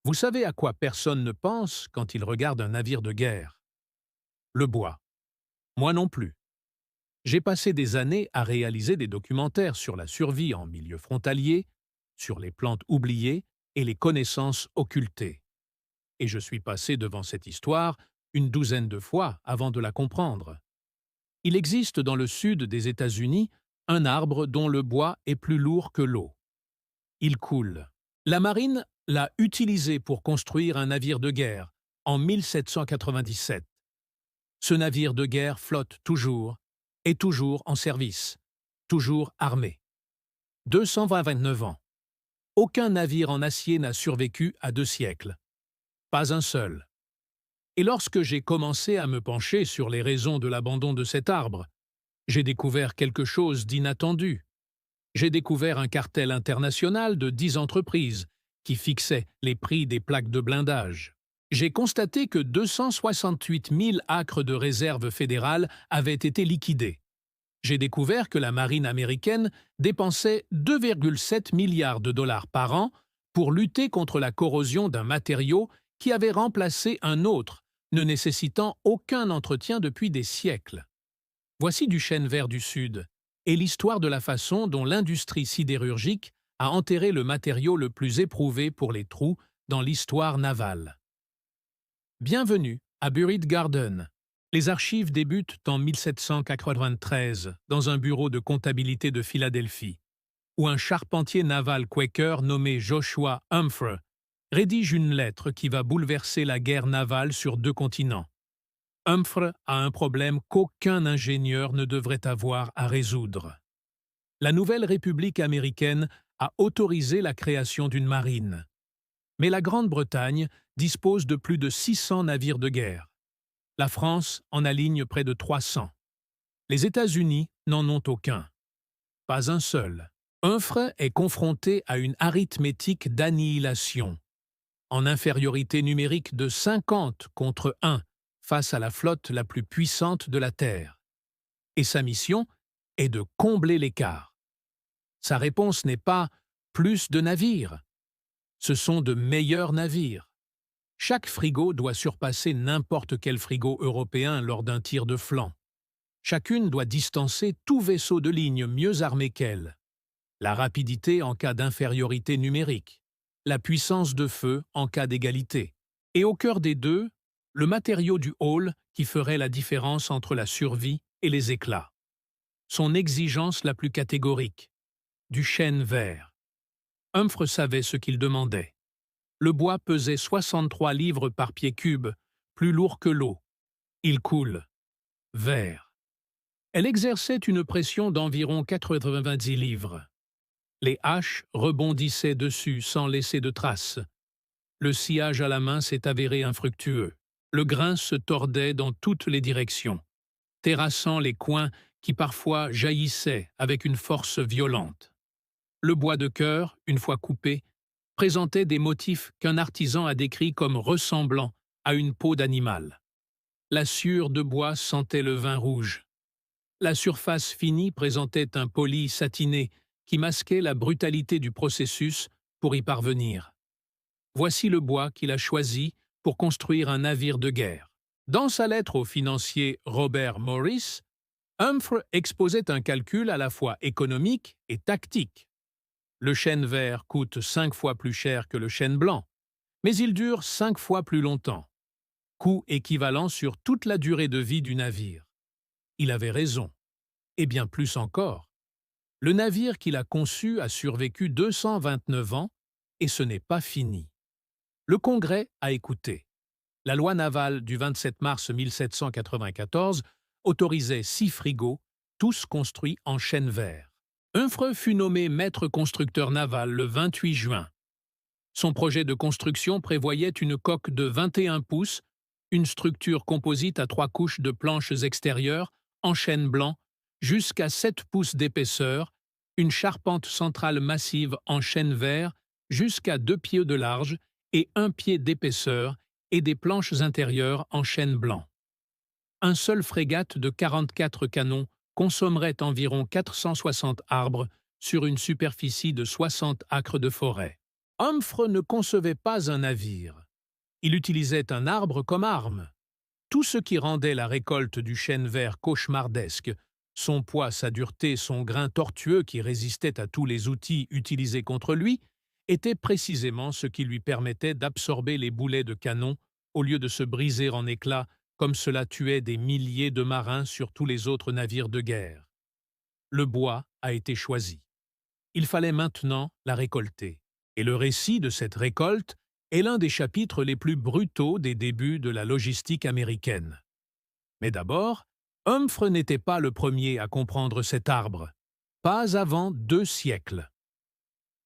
Vous savez à quoi personne ne pense quand il regarde un navire de guerre? Le bois. Moi non plus. J'ai passé des années à réaliser des documentaires sur la survie en milieu frontalier, sur les plantes oubliées et les connaissances occultées. Et je suis passé devant cette histoire une douzaine de fois avant de la comprendre. Il existe dans le sud des États-Unis un arbre dont le bois est plus lourd que l'eau. Il coule. La marine l'a utilisé pour construire un navire de guerre en 1797. Ce navire de guerre flotte toujours, est toujours en service, toujours armé. 229 ans. Aucun navire en acier n'a survécu à 2 siècles. Pas un seul. Et lorsque j'ai commencé à me pencher sur les raisons de l'abandon de cet arbre, j'ai découvert quelque chose d'inattendu. J'ai découvert un cartel international de 10 entreprises qui fixait les prix des plaques de blindage. J'ai constaté que 268 000 acres de réserve fédérale avaient été liquidés. J'ai découvert que la marine américaine dépensait 2,7 milliards de dollars par an pour lutter contre la corrosion d'un matériau qui avait remplacé un autre, ne nécessitant aucun entretien depuis des siècles. Voici du chêne vert du Sud, et l'histoire de la façon dont l'industrie sidérurgique a enterré le matériau le plus éprouvé pour les trous dans l'histoire navale. Bienvenue à Buried Garden. Les archives débutent en 1793 dans un bureau de comptabilité de Philadelphie, où un charpentier naval quaker nommé Joshua Humphrey rédige une lettre qui va bouleverser la guerre navale sur 2 continents. Humphrey a un problème qu'aucun ingénieur ne devrait avoir à résoudre. La nouvelle République américaine a autorisé la création d'une marine. Mais la Grande-Bretagne dispose de plus de 600 navires de guerre. La France en aligne près de 300. Les États-Unis n'en ont aucun. Pas un seul. Humphrey est confronté à une arithmétique d'annihilation, en infériorité numérique de 50 contre 1 face à la flotte la plus puissante de la Terre. Et sa mission est de combler l'écart. Sa réponse n'est pas « plus de navires », ce sont de meilleurs navires. Chaque frigo doit surpasser n'importe quel frigo européen lors d'un tir de flanc. Chacune doit distancer tout vaisseau de ligne mieux armé qu'elle. La rapidité en cas d'infériorité numérique, la puissance de feu en cas d'égalité. Et au cœur des deux, le matériau du hull qui ferait la différence entre la survie et les éclats. Son exigence la plus catégorique, du chêne vert. Humphrey savait ce qu'il demandait. Le bois pesait 63 livres par pied cube, plus lourd que l'eau. Il coule. Vert. Elle exerçait une pression d'environ 90 livres. Les haches rebondissaient dessus sans laisser de traces. Le sciage à la main s'est avéré infructueux. Le grain se tordait dans toutes les directions, terrassant les coins qui parfois jaillissaient avec une force violente. Le bois de cœur, une fois coupé, présentait des motifs qu'un artisan a décrits comme ressemblant à une peau d'animal. La sciure de bois sentait le vin rouge. La surface finie présentait un poli satiné qui masquait la brutalité du processus pour y parvenir. Voici le bois qu'il a choisi pour construire un navire de guerre. Dans sa lettre au financier Robert Morris, Humphrey exposait un calcul à la fois économique et tactique. Le chêne vert coûte 5 fois plus cher que le chêne blanc, mais il dure 5 fois plus longtemps. Coût équivalent sur toute la durée de vie du navire. Il avait raison. Et bien plus encore. Le navire qu'il a conçu a survécu 229 ans et ce n'est pas fini. Le Congrès a écouté. La loi navale du 27 mars 1794 autorisait 6 frigos, tous construits en chêne vert. Humphrey fut nommé maître constructeur naval le 28 juin. Son projet de construction prévoyait une coque de 21 pouces, une structure composite à 3 couches de planches extérieures en chêne blanc, jusqu'à 7 pouces d'épaisseur, une charpente centrale massive en chêne vert jusqu'à 2 pieds de large et 1 pied d'épaisseur et des planches intérieures en chêne blanc. Un seul frégate de 44 canons consommerait environ 460 arbres sur une superficie de 60 acres de forêt. Humphrey ne concevait pas un navire. Il utilisait un arbre comme arme. Tout ce qui rendait la récolte du chêne vert cauchemardesque, son poids, sa dureté, son grain tortueux qui résistait à tous les outils utilisés contre lui, était précisément ce qui lui permettait d'absorber les boulets de canon au lieu de se briser en éclats comme cela tuait des milliers de marins sur tous les autres navires de guerre. Le bois a été choisi. Il fallait maintenant la récolter. Et le récit de cette récolte est l'un des chapitres les plus brutaux des débuts de la logistique américaine. Mais d'abord, Humphrey n'était pas le premier à comprendre cet arbre. Pas avant 2 siècles.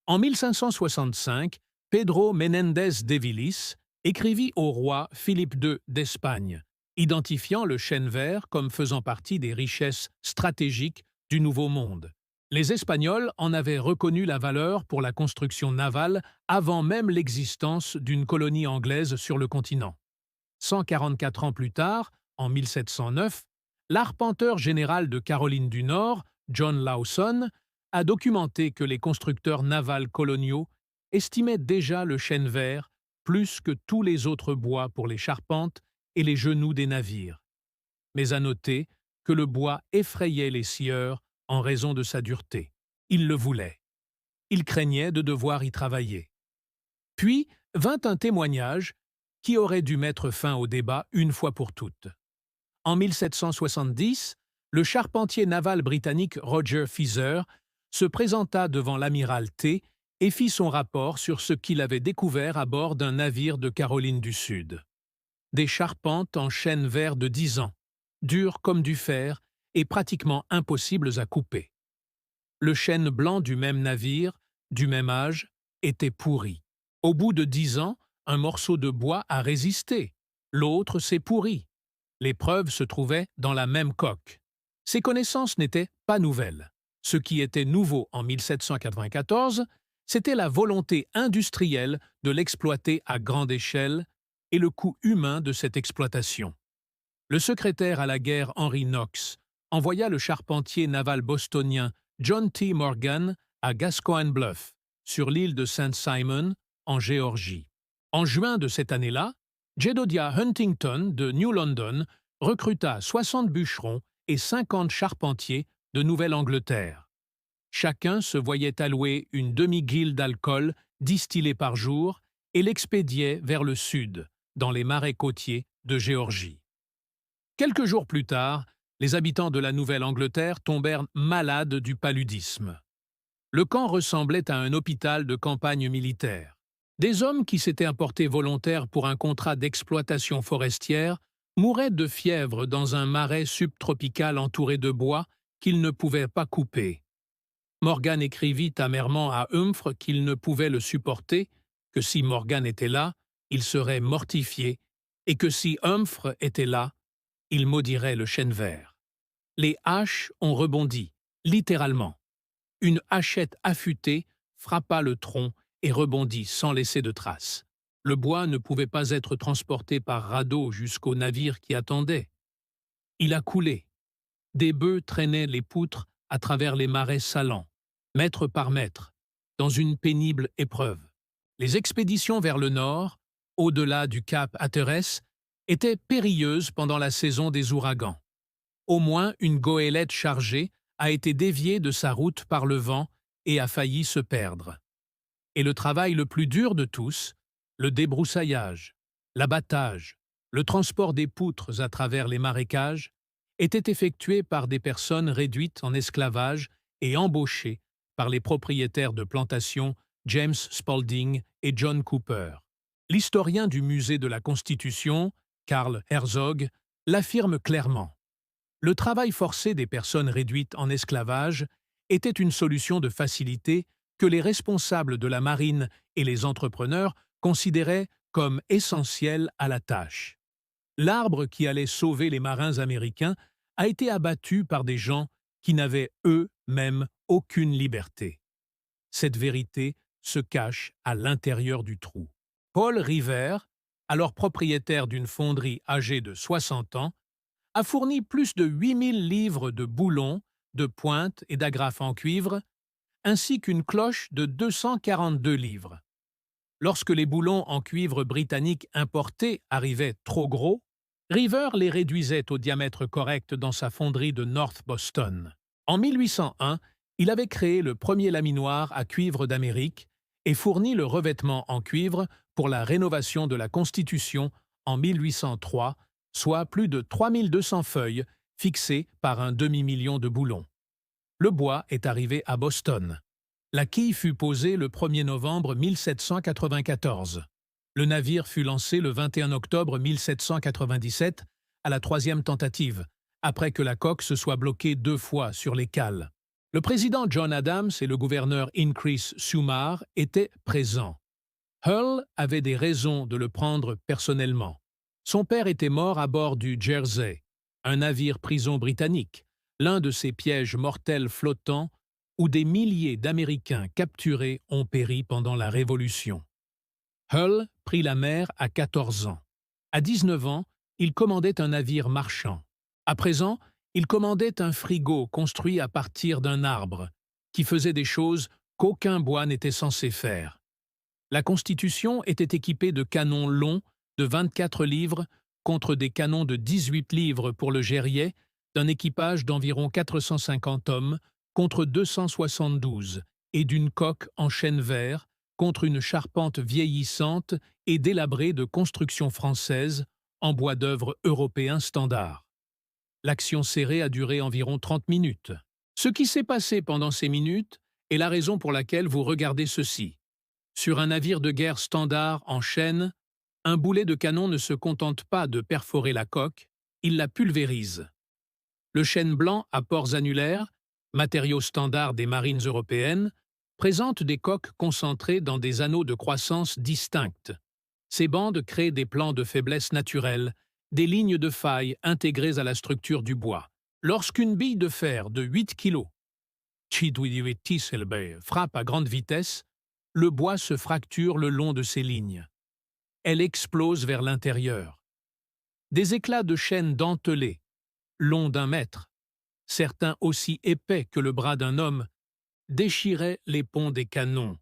En 1565, Pedro Menéndez de Vilis écrivit au roi Philippe II d'Espagne, identifiant le chêne vert comme faisant partie des richesses stratégiques du Nouveau Monde. Les Espagnols en avaient reconnu la valeur pour la construction navale avant même l'existence d'une colonie anglaise sur le continent. 144 ans plus tard, en 1709, l'arpenteur général de Caroline du Nord, John Lawson, a documenté que les constructeurs navals coloniaux estimaient déjà le chêne vert plus que tous les autres bois pour les charpentes et les genoux des navires. Mais à noter que le bois effrayait les scieurs en raison de sa dureté. Ils le voulaient. Ils craignaient de devoir y travailler. Puis vint un témoignage qui aurait dû mettre fin au débat une fois pour toutes. En 1770, le charpentier naval britannique Roger Feather se présenta devant l'amiral T et fit son rapport sur ce qu'il avait découvert à bord d'un navire de Caroline du Sud. Des charpentes en chêne vert de 10 ans, dures comme du fer et pratiquement impossibles à couper. Le chêne blanc du même navire, du même âge, était pourri. Au bout de 10 ans, un morceau de bois a résisté, l'autre s'est pourri. Les preuves se trouvaient dans la même coque. Ces connaissances n'étaient pas nouvelles. Ce qui était nouveau en 1794, c'était la volonté industrielle de l'exploiter à grande échelle et le coût humain de cette exploitation. Le secrétaire à la guerre Henry Knox envoya le charpentier naval bostonien John T. Morgan à Gascoigne Bluff, sur l'île de Saint Simon, en Géorgie. En juin de cette année-là, Jedediah Huntington de New London recruta 60 bûcherons et 50 charpentiers de Nouvelle-Angleterre. Chacun se voyait allouer une demi-guilde d'alcool distillé par jour et l'expédiait vers le sud, dans les marais côtiers de Géorgie. Quelques jours plus tard, les habitants de la Nouvelle-Angleterre tombèrent malades du paludisme. Le camp ressemblait à un hôpital de campagne militaire. Des hommes qui s'étaient apportés volontaires pour un contrat d'exploitation forestière mouraient de fièvre dans un marais subtropical entouré de bois qu'ils ne pouvaient pas couper. Morgan écrivit amèrement à Humphrey qu'il ne pouvait le supporter, que si Morgan était là, il serait mortifié, et que si Humphrey était là, il maudirait le chêne vert. Les haches ont rebondi, littéralement. Une hachette affûtée frappa le tronc et rebondit sans laisser de traces. Le bois ne pouvait pas être transporté par radeau jusqu'au navire qui attendait. Il a coulé. Des bœufs traînaient les poutres à travers les marais salants, mètre par mètre, dans une pénible épreuve. Les expéditions vers le nord, au-delà du cap Hatteras, étaient périlleuses pendant la saison des ouragans. Au moins une goélette chargée a été déviée de sa route par le vent et a failli se perdre. Et le travail le plus dur de tous, le débroussaillage, l'abattage, le transport des poutres à travers les marécages, était effectué par des personnes réduites en esclavage et embauchées par les propriétaires de plantations James Spalding et John Cooper. L'historien du musée de la Constitution, Karl Herzog, l'affirme clairement. Le travail forcé des personnes réduites en esclavage était une solution de facilité que les responsables de la marine et les entrepreneurs considéraient comme essentielle à la tâche. L'arbre qui allait sauver les marins américains a été abattu par des gens qui n'avaient eux-mêmes aucune liberté. Cette vérité se cache à l'intérieur du trou. Paul River, alors propriétaire d'une fonderie âgée de 60 ans, a fourni plus de 8000 livres de boulons, de pointes et d'agrafes en cuivre, ainsi qu'une cloche de 242 livres. Lorsque les boulons en cuivre britannique importés arrivaient trop gros, River les réduisait au diamètre correct dans sa fonderie de North Boston. En 1801, il avait créé le premier laminoir à cuivre d'Amérique et fourni le revêtement en cuivre pour la rénovation de la Constitution en 1803, soit plus de 3200 feuilles fixées par un demi-million de boulons. Le bois est arrivé à Boston. La quille fut posée le 1er novembre 1794. Le navire fut lancé le 21 octobre 1797 à la troisième tentative, après que la coque se soit bloquée 2 fois sur les cales. Le président John Adams et le gouverneur Increase Sumar étaient présents. Hull avait des raisons de le prendre personnellement. Son père était mort à bord du Jersey, un navire-prison britannique, l'un de ces pièges mortels flottants où des milliers d'Américains capturés ont péri pendant la Révolution. Hull prit la mer à 14 ans. À 19 ans, il commandait un navire marchand. À présent, il commandait un frigo construit à partir d'un arbre, qui faisait des choses qu'aucun bois n'était censé faire. La Constitution était équipée de canons longs de 24 livres contre des canons de 18 livres pour le Guerrier, d'un équipage d'environ 450 hommes contre 272 et d'une coque en chêne vert contre une charpente vieillissante et délabrée de construction française en bois d'œuvre européen standard. L'action serrée a duré environ 30 minutes. Ce qui s'est passé pendant ces minutes est la raison pour laquelle vous regardez ceci. Sur un navire de guerre standard en chêne, un boulet de canon ne se contente pas de perforer la coque, il la pulvérise. Le chêne blanc à pores annulaires, matériau standard des marines européennes, présente des coques concentrées dans des anneaux de croissance distincts. Ces bandes créent des plans de faiblesse naturelle, des lignes de faille intégrées à la structure du bois. Lorsqu'une bille de fer de 8 kg frappe à grande vitesse, le bois se fracture le long de ces lignes. Elle explose vers l'intérieur. Des éclats de chêne dentelé, longs d'1 mètre, certains aussi épais que le bras d'un homme, déchiraient les ponts des canons.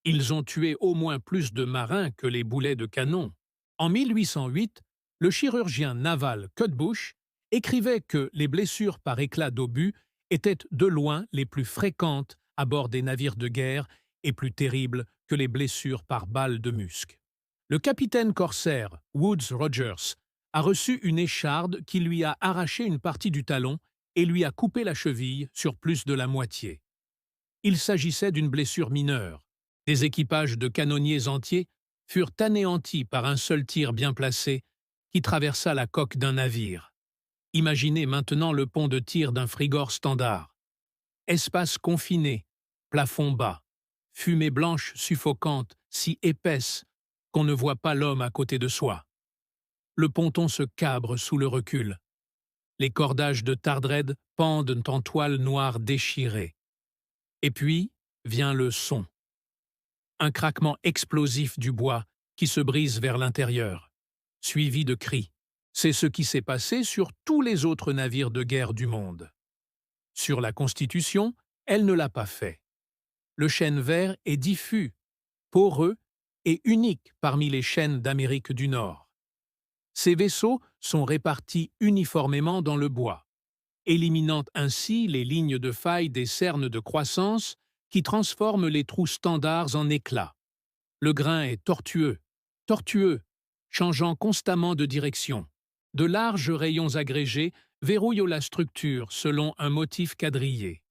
Ils ont tué au moins plus de marins que les boulets de canon. En 1808, le chirurgien naval Cutbush écrivait que les blessures par éclat d'obus étaient de loin les plus fréquentes à bord des navires de guerre et plus terribles que les blessures par balles de musc. Le capitaine corsaire Woodes Rogers a reçu une écharde qui lui a arraché une partie du talon et lui a coupé la cheville sur plus de la moitié. Il s'agissait d'une blessure mineure. Des équipages de canonniers entiers furent anéantis par un seul tir bien placé qui traversa la coque d'un navire. Imaginez maintenant le pont de tir d'un frigore standard. Espace confiné, plafond bas, fumée blanche suffocante, si épaisse qu'on ne voit pas l'homme à côté de soi. Le ponton se cabre sous le recul. Les cordages de Tardred pendent en toile noire déchirée. Et puis vient le son. Un craquement explosif du bois qui se brise vers l'intérieur, suivi de cris. C'est ce qui s'est passé sur tous les autres navires de guerre du monde. Sur la Constitution, elle ne l'a pas fait. Le chêne vert est diffus, poreux et unique parmi les chênes d'Amérique du Nord. Ces vaisseaux sont répartis uniformément dans le bois, éliminant ainsi les lignes de faille des cernes de croissance qui transforment les trous standards en éclats. Le grain est tortueux, changeant constamment de direction. De larges rayons agrégés verrouillent la structure selon un motif quadrillé.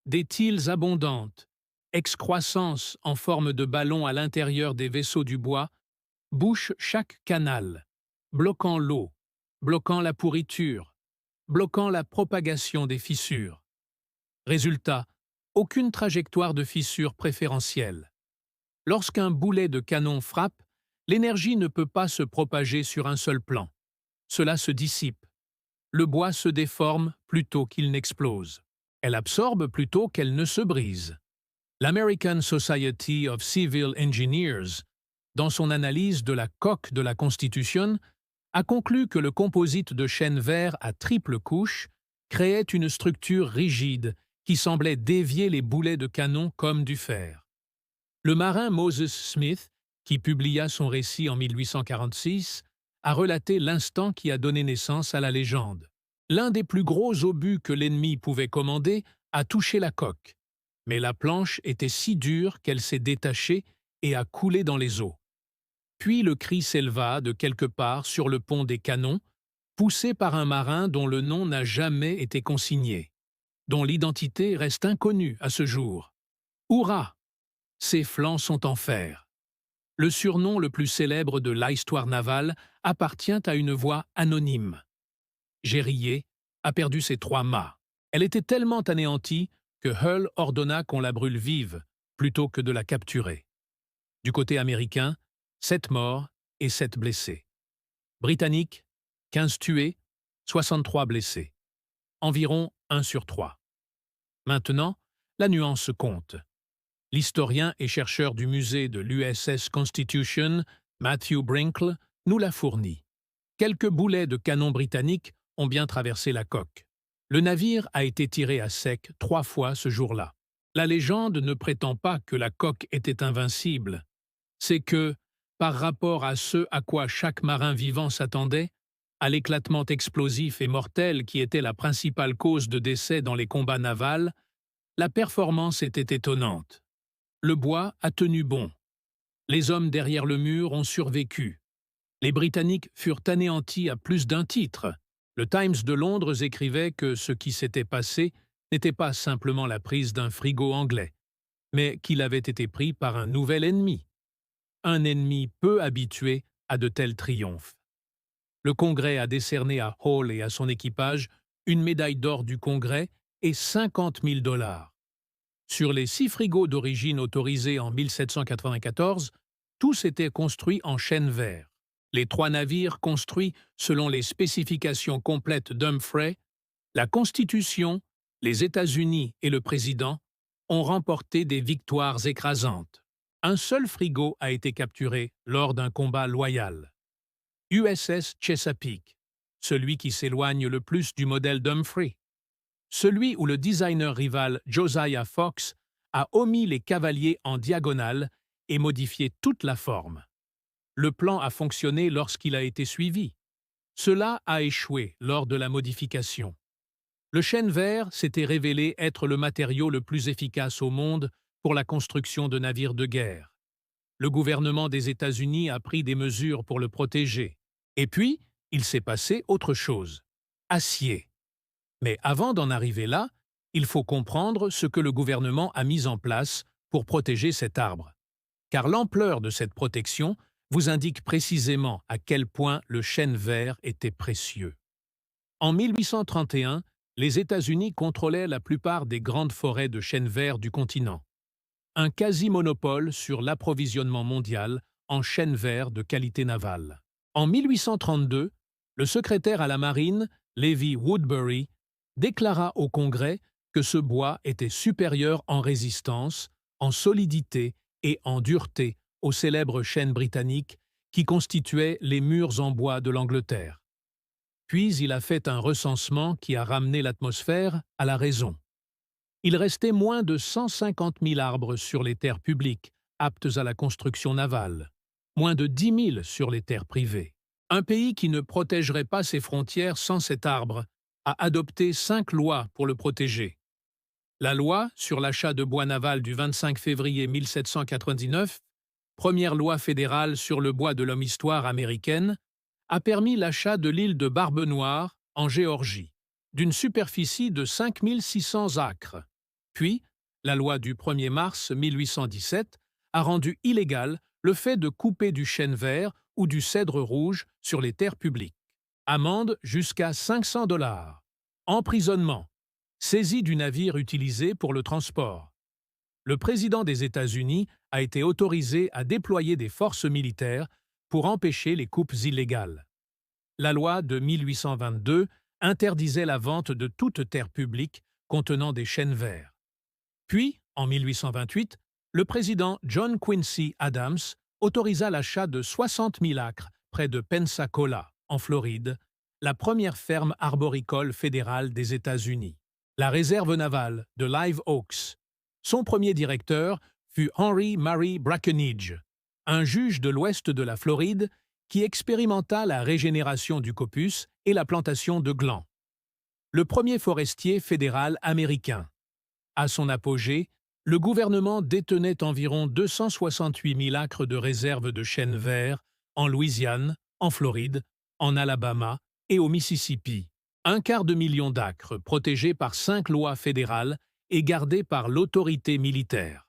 Des tiles abondantes, excroissances en forme de ballon à l'intérieur des vaisseaux du bois, bouchent chaque canal, bloquant l'eau, bloquant la pourriture, bloquant la propagation des fissures. Résultat, aucune trajectoire de fissure préférentielle. Lorsqu'un boulet de canon frappe, l'énergie ne peut pas se propager sur un seul plan. Cela se dissipe. Le bois se déforme plutôt qu'il n'explose. Elle absorbe plutôt qu'elle ne se brise. L'American Society of Civil Engineers, dans son analyse de la coque de la Constitution, a conclu que le composite de chêne vert à triple couche créait une structure rigide qui semblait dévier les boulets de canon comme du fer. Le marin Moses Smith qui publia son récit en 1846, a relaté l'instant qui a donné naissance à la légende. L'un des plus gros obus que l'ennemi pouvait commander a touché la coque, mais la planche était si dure qu'elle s'est détachée et a coulé dans les eaux. Puis le cri s'éleva de quelque part sur le pont des Canons, poussé par un marin dont le nom n'a jamais été consigné, dont l'identité reste inconnue à ce jour. Hurrah! Ses flancs sont en fer. Le surnom le plus célèbre de l'histoire navale appartient à une voix anonyme. Gérier a perdu ses 3 mâts. Elle était tellement anéantie que Hull ordonna qu'on la brûle vive plutôt que de la capturer. Du côté américain, 7 morts et 7 blessés. Britannique, 15 tués, 63 blessés. Environ 1 sur 3. Maintenant, la nuance compte. L'historien et chercheur du musée de l'USS Constitution, Matthew Brinkle, nous l'a fourni. Quelques boulets de canon britanniques ont bien traversé la coque. Le navire a été tiré à sec 3 fois ce jour-là. La légende ne prétend pas que la coque était invincible. C'est que, par rapport à ce à quoi chaque marin vivant s'attendait, à l'éclatement explosif et mortel qui était la principale cause de décès dans les combats navals, la performance était étonnante. Le bois a tenu bon. Les hommes derrière le mur ont survécu. Les Britanniques furent anéantis à plus d'un titre. Le Times de Londres écrivait que ce qui s'était passé n'était pas simplement la prise d'un frigo anglais, mais qu'il avait été pris par un nouvel ennemi. Un ennemi peu habitué à de tels triomphes. Le Congrès a décerné à Hall et à son équipage une médaille d'or du Congrès et 50 000 $. Sur les 6 frigos d'origine autorisés en 1794, tous étaient construits en chêne vert. Les 3 navires construits selon les spécifications complètes d'Humphrey, la Constitution, les États-Unis et le Président ont remporté des victoires écrasantes. Un seul frigo a été capturé lors d'un combat loyal. USS Chesapeake, celui qui s'éloigne le plus du modèle d'Humphrey. Celui où le designer rival Josiah Fox a omis les cavaliers en diagonale et modifié toute la forme. Le plan a fonctionné lorsqu'il a été suivi. Cela a échoué lors de la modification. Le chêne vert s'était révélé être le matériau le plus efficace au monde pour la construction de navires de guerre. Le gouvernement des États-Unis a pris des mesures pour le protéger. Et puis, il s'est passé autre chose. Acier. Mais avant d'en arriver là, il faut comprendre ce que le gouvernement a mis en place pour protéger cet arbre. Car l'ampleur de cette protection vous indique précisément à quel point le chêne vert était précieux. En 1831, les États-Unis contrôlaient la plupart des grandes forêts de chêne vert du continent. Un quasi-monopole sur l'approvisionnement mondial en chêne vert de qualité navale. En 1832, le secrétaire à la marine, Levi Woodbury, déclara au Congrès que ce bois était supérieur en résistance, en solidité et en dureté au célèbre chêne britannique qui constituait les murs en bois de l'Angleterre. Puis il a fait un recensement qui a ramené l'atmosphère à la raison. Il restait moins de 150 000 arbres sur les terres publiques, aptes à la construction navale, moins de 10 000 sur les terres privées. Un pays qui ne protégerait pas ses frontières sans cet arbre a adopté 5 lois pour le protéger. La loi sur l'achat de bois naval du 25 février 1799, première loi fédérale sur le bois de l'homme-histoire américaine, a permis l'achat de l'île de Barbe-Noire, en Géorgie, d'une superficie de 5 600 acres. Puis, la loi du 1er mars 1817 a rendu illégal le fait de couper du chêne vert ou du cèdre rouge sur les terres publiques. Amende jusqu'à 500 $. Emprisonnement. Saisie du navire utilisé pour le transport. Le président des États-Unis a été autorisé à déployer des forces militaires pour empêcher les coupes illégales. La loi de 1822 interdisait la vente de toute terre publique contenant des chênes verts. Puis, en 1828, le président John Quincy Adams autorisa l'achat de 60 000 acres près de Pensacola, en Floride, la première ferme arboricole fédérale des États-Unis. La réserve navale de Live Oaks. Son premier directeur fut Henry Murray Brackenridge, un juge de l'ouest de la Floride qui expérimenta la régénération du coppice et la plantation de glands. Le premier forestier fédéral américain. À son apogée, le gouvernement détenait environ 268 000 acres de réserves de chênes verts en Louisiane, en Floride, en Alabama et au Mississippi. Un quart de million d'acres protégés par 5 lois fédérales et gardés par l'autorité militaire.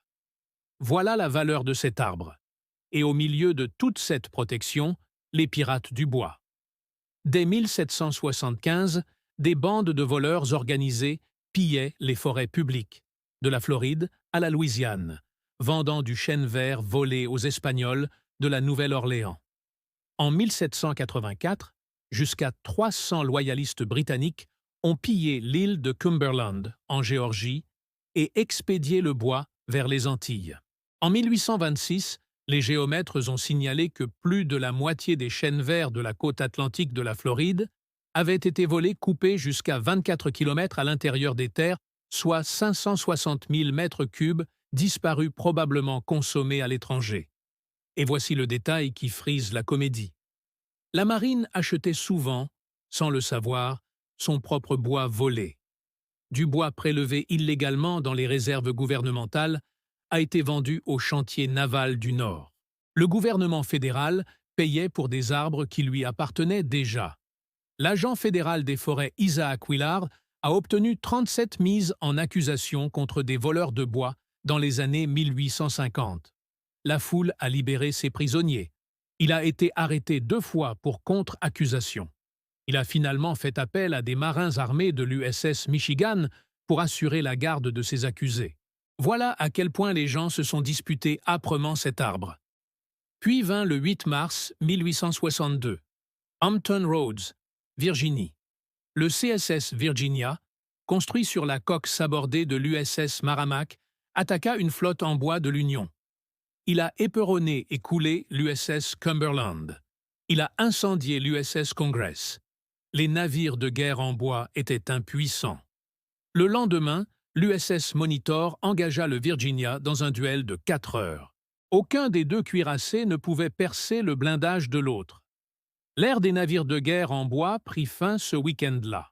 Voilà la valeur de cet arbre. Et au milieu de toute cette protection, les pirates du bois. Dès 1775, des bandes de voleurs organisés pillaient les forêts publiques, de la Floride à la Louisiane, vendant du chêne vert volé aux Espagnols de la Nouvelle-Orléans. En 1784, jusqu'à 300 loyalistes britanniques ont pillé l'île de Cumberland, en Géorgie, et expédié le bois vers les Antilles. En 1826, les géomètres ont signalé que plus de la moitié des chênes verts de la côte atlantique de la Floride avaient été volés coupés jusqu'à 24 km à l'intérieur des terres, soit 560 000 mètres cubes disparus probablement consommés à l'étranger. Et voici le détail qui frise la comédie. La marine achetait souvent, sans le savoir, son propre bois volé. Du bois prélevé illégalement dans les réserves gouvernementales a été vendu aux chantiers navals du Nord. Le gouvernement fédéral payait pour des arbres qui lui appartenaient déjà. L'agent fédéral des forêts Isaac Willard a obtenu 37 mises en accusation contre des voleurs de bois dans les années 1850. La foule a libéré ses prisonniers. Il a été arrêté 2 fois pour contre-accusation. Il a finalement fait appel à des marins armés de l'USS Michigan pour assurer la garde de ses accusés. Voilà à quel point les gens se sont disputés âprement cet arbre. Puis vint le 8 mars 1862. Hampton Roads, Virginie. Le CSS Virginia, construit sur la coque sabordée de l'USS Merrimack, attaqua une flotte en bois de l'Union. Il a éperonné et coulé l'USS Cumberland. Il a incendié l'USS Congress. Les navires de guerre en bois étaient impuissants. Le lendemain, l'USS Monitor engagea le Virginia dans un duel de 4 heures. Aucun des 2 cuirassés ne pouvait percer le blindage de l'autre. L'ère des navires de guerre en bois prit fin ce week-end-là.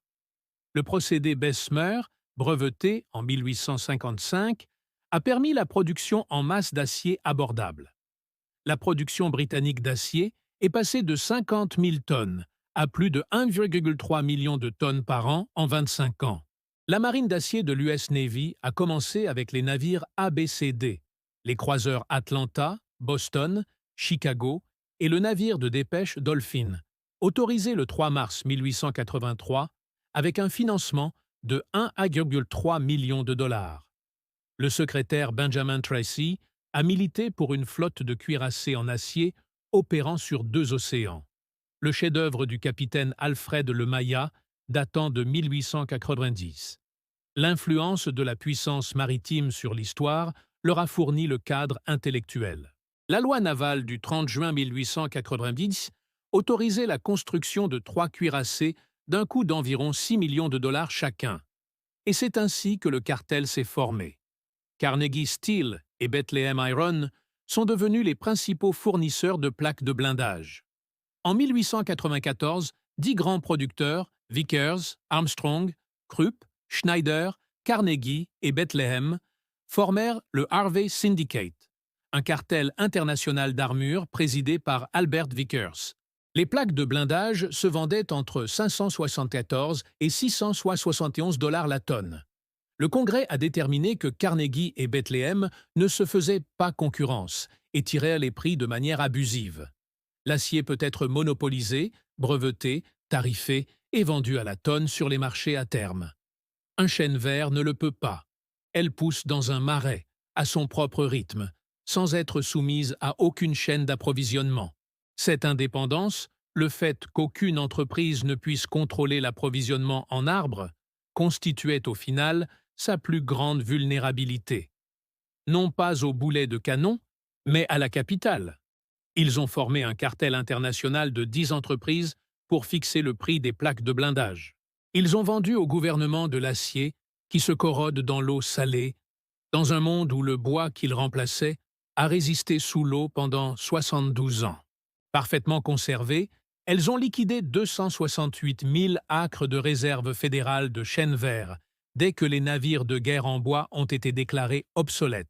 Le procédé Bessemer, breveté en 1855, a permis la production en masse d'acier abordable. La production britannique d'acier est passée de 50 000 tonnes à plus de 1,3 million de tonnes par an en 25 ans. La marine d'acier de l'US Navy a commencé avec les navires ABCD, les croiseurs Atlanta, Boston, Chicago et le navire de dépêche Dolphin, autorisé le 3 mars 1883 avec un financement de 1,3 million de dollars. Le secrétaire Benjamin Tracy a milité pour une flotte de cuirassés en acier opérant sur 2 océans. Le chef-d'œuvre du capitaine Alfred Le Maya datant de 1890. L'influence de la puissance maritime sur l'histoire leur a fourni le cadre intellectuel. La loi navale du 30 juin 1890 autorisait la construction de 3 cuirassés d'un coût d'environ 6 millions de dollars chacun. Et c'est ainsi que le cartel s'est formé. Carnegie Steel et Bethlehem Iron sont devenus les principaux fournisseurs de plaques de blindage. En 1894, 10 grands producteurs, Vickers, Armstrong, Krupp, Schneider, Carnegie et Bethlehem, formèrent le Harvey Syndicate, un cartel international d'armure présidé par Albert Vickers. Les plaques de blindage se vendaient entre 574 et 671 $ la tonne. Le Congrès a déterminé que Carnegie et Bethlehem ne se faisaient pas concurrence et tiraient les prix de manière abusive. L'acier peut être monopolisé, breveté, tarifé et vendu à la tonne sur les marchés à terme. Un chêne vert ne le peut pas. Elle pousse dans un marais, à son propre rythme, sans être soumise à aucune chaîne d'approvisionnement. Cette indépendance, le fait qu'aucune entreprise ne puisse contrôler l'approvisionnement en arbres, constituait au final sa plus grande vulnérabilité. Non pas au boulet de canon, mais à la capitale. Ils ont formé un cartel international de 10 entreprises pour fixer le prix des plaques de blindage. Ils ont vendu au gouvernement de l'acier qui se corrode dans l'eau salée, dans un monde où le bois qu'ils remplaçaient a résisté sous l'eau pendant 72 ans. Parfaitement conservées, elles ont liquidé 268 000 acres de réserve fédérale de chêne vert dès que les navires de guerre en bois ont été déclarés obsolètes.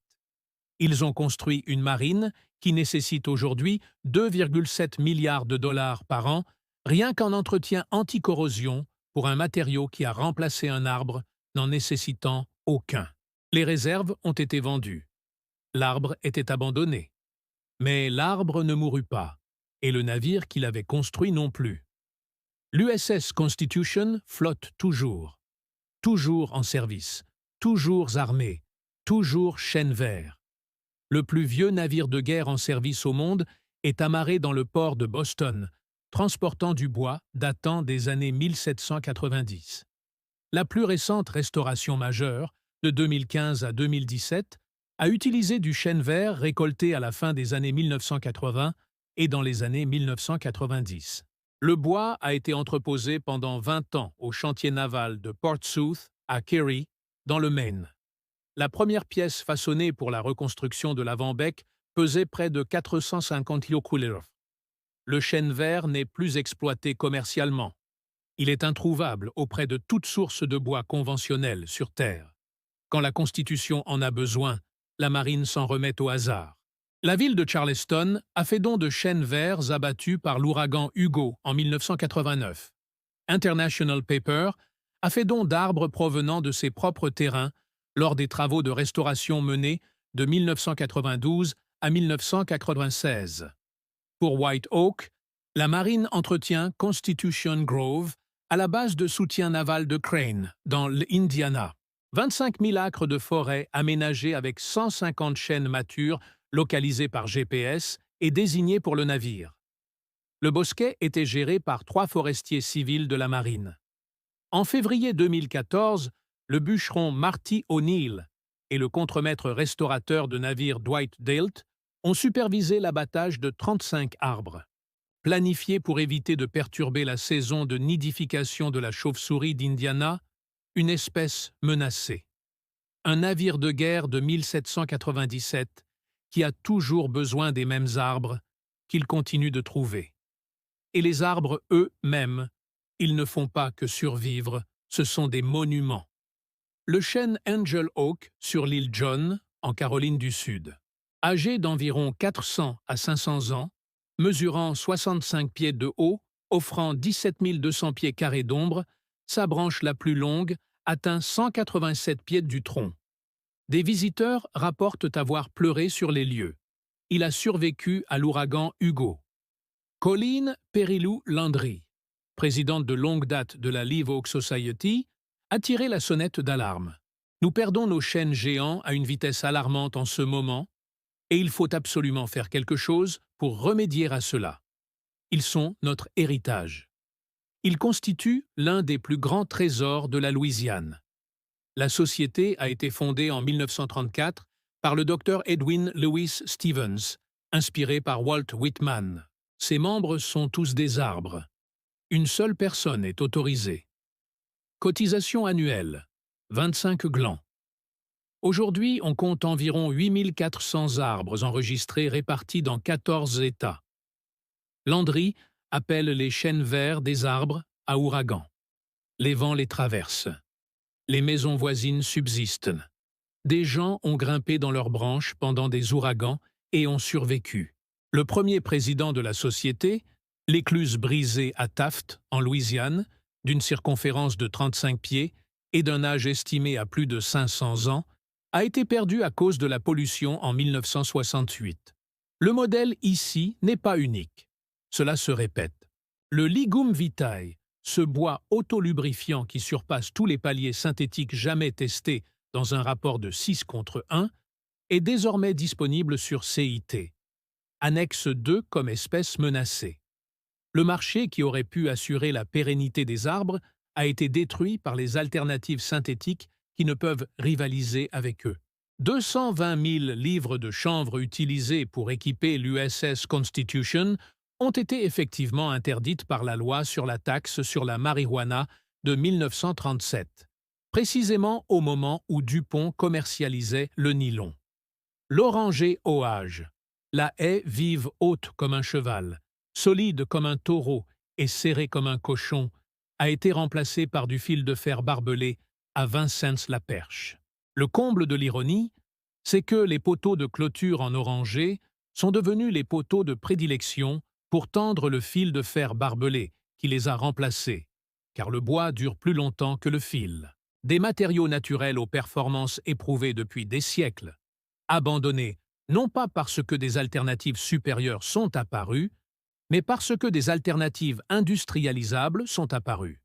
Ils ont construit une marine qui nécessite aujourd'hui 2,7 milliards de dollars par an, rien qu'en entretien anti-corrosion pour un matériau qui a remplacé un arbre n'en nécessitant aucun. Les réserves ont été vendues. L'arbre était abandonné. Mais l'arbre ne mourut pas, et le navire qu'il avait construit non plus. L'USS Constitution flotte toujours en service, toujours armé, toujours chêne vert. Le plus vieux navire de guerre en service au monde est amarré dans le port de Boston, transportant du bois datant des années 1790. La plus récente restauration majeure, de 2015 à 2017, a utilisé du chêne vert récolté à la fin des années 1980 et dans les années 1990. Le bois a été entreposé pendant 20 ans au chantier naval de Portsmouth à Kerry, dans le Maine. La première pièce façonnée pour la reconstruction de l'avant-bec pesait près de 450 kg. Le chêne vert n'est plus exploité commercialement. Il est introuvable auprès de toute source de bois conventionnelle sur Terre. Quand la Constitution en a besoin, la marine s'en remet au hasard. La ville de Charleston a fait don de chênes verts abattus par l'ouragan Hugo en 1989. International Paper a fait don d'arbres provenant de ses propres terrains lors des travaux de restauration menés de 1992 à 1996. Pour White Oak, la marine entretient Constitution Grove à la base de soutien naval de Crane, dans l'Indiana. 25 000 acres de forêt aménagés avec 150 chênes matures localisés par GPS et désignés pour le navire. Le bosquet était géré par 3 forestiers civils de la marine. En février 2014, le bûcheron Marty O'Neill et le contremaître restaurateur de navire Dwight Dalt ont supervisé l'abattage de 35 arbres. Planifié pour éviter de perturber la saison de nidification de la chauve-souris d'Indiana, une espèce menacée. Un navire de guerre de 1797 qui a toujours besoin des mêmes arbres qu'il continue de trouver. Et les arbres eux-mêmes, ils ne font pas que survivre, ce sont des monuments. Le chêne Angel Oak sur l'île John, en Caroline du Sud. Âgé d'environ 400 à 500 ans, mesurant 65 pieds de haut, offrant 17 200 pieds carrés d'ombre, sa branche la plus longue atteint 187 pieds du tronc. Des visiteurs rapportent avoir pleuré sur les lieux. Il a survécu à l'ouragan Hugo. Colleen Perilloux-Landry, présidente de longue date de la Live Oak Society, a tiré la sonnette d'alarme. Nous perdons nos chênes géants à une vitesse alarmante en ce moment, et il faut absolument faire quelque chose pour remédier à cela. Ils sont notre héritage. Ils constituent l'un des plus grands trésors de la Louisiane. La société a été fondée en 1934 par le Dr Edwin Lewis Stevens, inspiré par Walt Whitman. Ses membres sont tous des arbres. Une seule personne est autorisée. Cotisation annuelle, 25 glands. Aujourd'hui, on compte environ 8400 arbres enregistrés répartis dans 14 États. Landry appelle les chênes verts des arbres à ouragan. Les vents les traversent. Les maisons voisines subsistent. Des gens ont grimpé dans leurs branches pendant des ouragans et ont survécu. Le premier président de la société, l'écluse brisée à Taft, en Louisiane, d'une circonférence de 35 pieds et d'un âge estimé à plus de 500 ans, a été perdu à cause de la pollution en 1968. Le modèle ici n'est pas unique. Cela se répète. Le Ligum vitae, ce bois autolubrifiant qui surpasse tous les paliers synthétiques jamais testés dans un rapport de 6 contre 1, est désormais disponible sur CIT. Annexe 2 comme espèce menacée. Le marché qui aurait pu assurer la pérennité des arbres a été détruit par les alternatives synthétiques qui ne peuvent rivaliser avec eux. 220 000 livres de chanvre utilisés pour équiper l'USS Constitution ont été effectivement interdites par la loi sur la taxe sur la marijuana de 1937, précisément au moment où DuPont commercialisait le nylon. L'oranger OH, la haie vive haute comme un cheval, solide comme un taureau et serrée comme un cochon, a été remplacée par du fil de fer barbelé à 20 cents la perche. Le comble de l'ironie, c'est que les poteaux de clôture en oranger sont devenus les poteaux de prédilection pour tendre le fil de fer barbelé qui les a remplacés, car le bois dure plus longtemps que le fil. Des matériaux naturels aux performances éprouvées depuis des siècles, abandonnés non pas parce que des alternatives supérieures sont apparues, mais parce que des alternatives industrialisables sont apparues.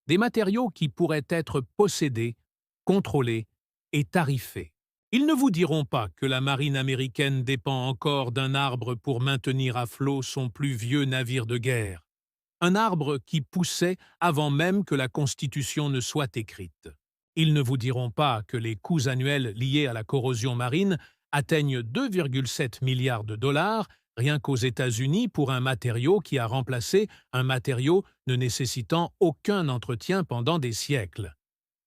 Des matériaux qui pourraient être possédés, contrôlés et tarifés. Ils ne vous diront pas que la marine américaine dépend encore d'un arbre pour maintenir à flot son plus vieux navire de guerre. Un arbre qui poussait avant même que la Constitution ne soit écrite. Ils ne vous diront pas que les coûts annuels liés à la corrosion marine atteignent 2,7 milliards de dollars rien qu'aux États-Unis pour un matériau qui a remplacé un matériau ne nécessitant aucun entretien pendant des siècles.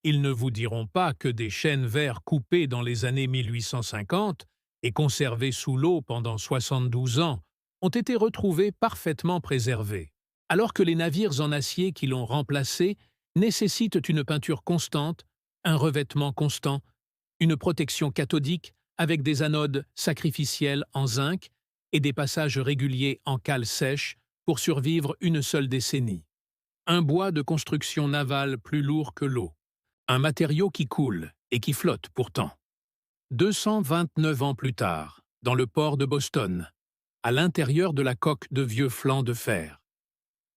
Ils ne vous diront pas que des chênes verts coupés dans les années 1850 et conservés sous l'eau pendant 72 ans ont été retrouvés parfaitement préservés, alors que les navires en acier qui l'ont remplacé nécessitent une peinture constante, un revêtement constant, une protection cathodique avec des anodes sacrificielles en zinc et des passages réguliers en cale sèche pour survivre une seule décennie. Un bois de construction navale plus lourd que l'eau. Un matériau qui coule et qui flotte pourtant. 229 ans plus tard, dans le port de Boston, à l'intérieur de la coque de vieux flancs de fer.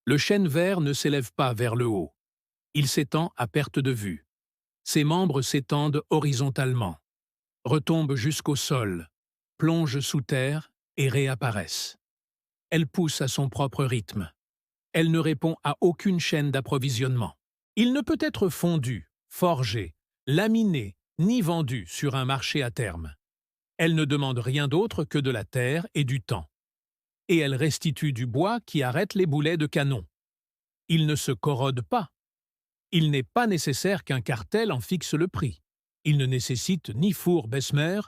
Le chêne vert ne s'élève pas vers le haut. Il s'étend à perte de vue. Ses membres s'étendent horizontalement, retombent jusqu'au sol, plongent sous terre et réapparaissent. Elle pousse à son propre rythme. Elle ne répond à aucune chaîne d'approvisionnement. Il ne peut être fondu, forgé, laminé, ni vendu sur un marché à terme. Elle ne demande rien d'autre que de la terre et du temps. Et elle restitue du bois qui arrête les boulets de canon. Il ne se corrode pas. Il n'est pas nécessaire qu'un cartel en fixe le prix. Il ne nécessite ni four Bessemer,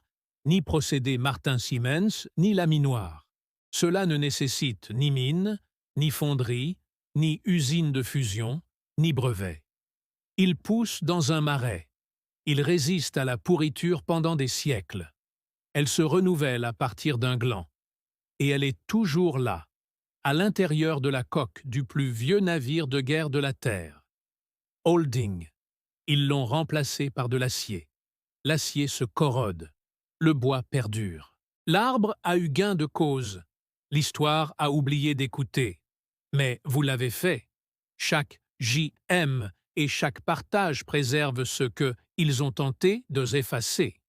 ni procédé Martin-Siemens, ni laminoir. Cela ne nécessite ni mine, ni fonderie, ni usine de fusion, ni brevet. Il pousse dans un marais. Il résiste à la pourriture pendant des siècles. Elle se renouvelle à partir d'un gland. Et elle est toujours là, à l'intérieur de la coque du plus vieux navire de guerre de la Terre. Holding. Ils l'ont remplacé par de l'acier. L'acier se corrode. Le bois perdure. L'arbre a eu gain de cause. L'histoire a oublié d'écouter. Mais vous l'avez fait. Chaque JM et chaque partage préserve ce que ils ont tenté de effacer.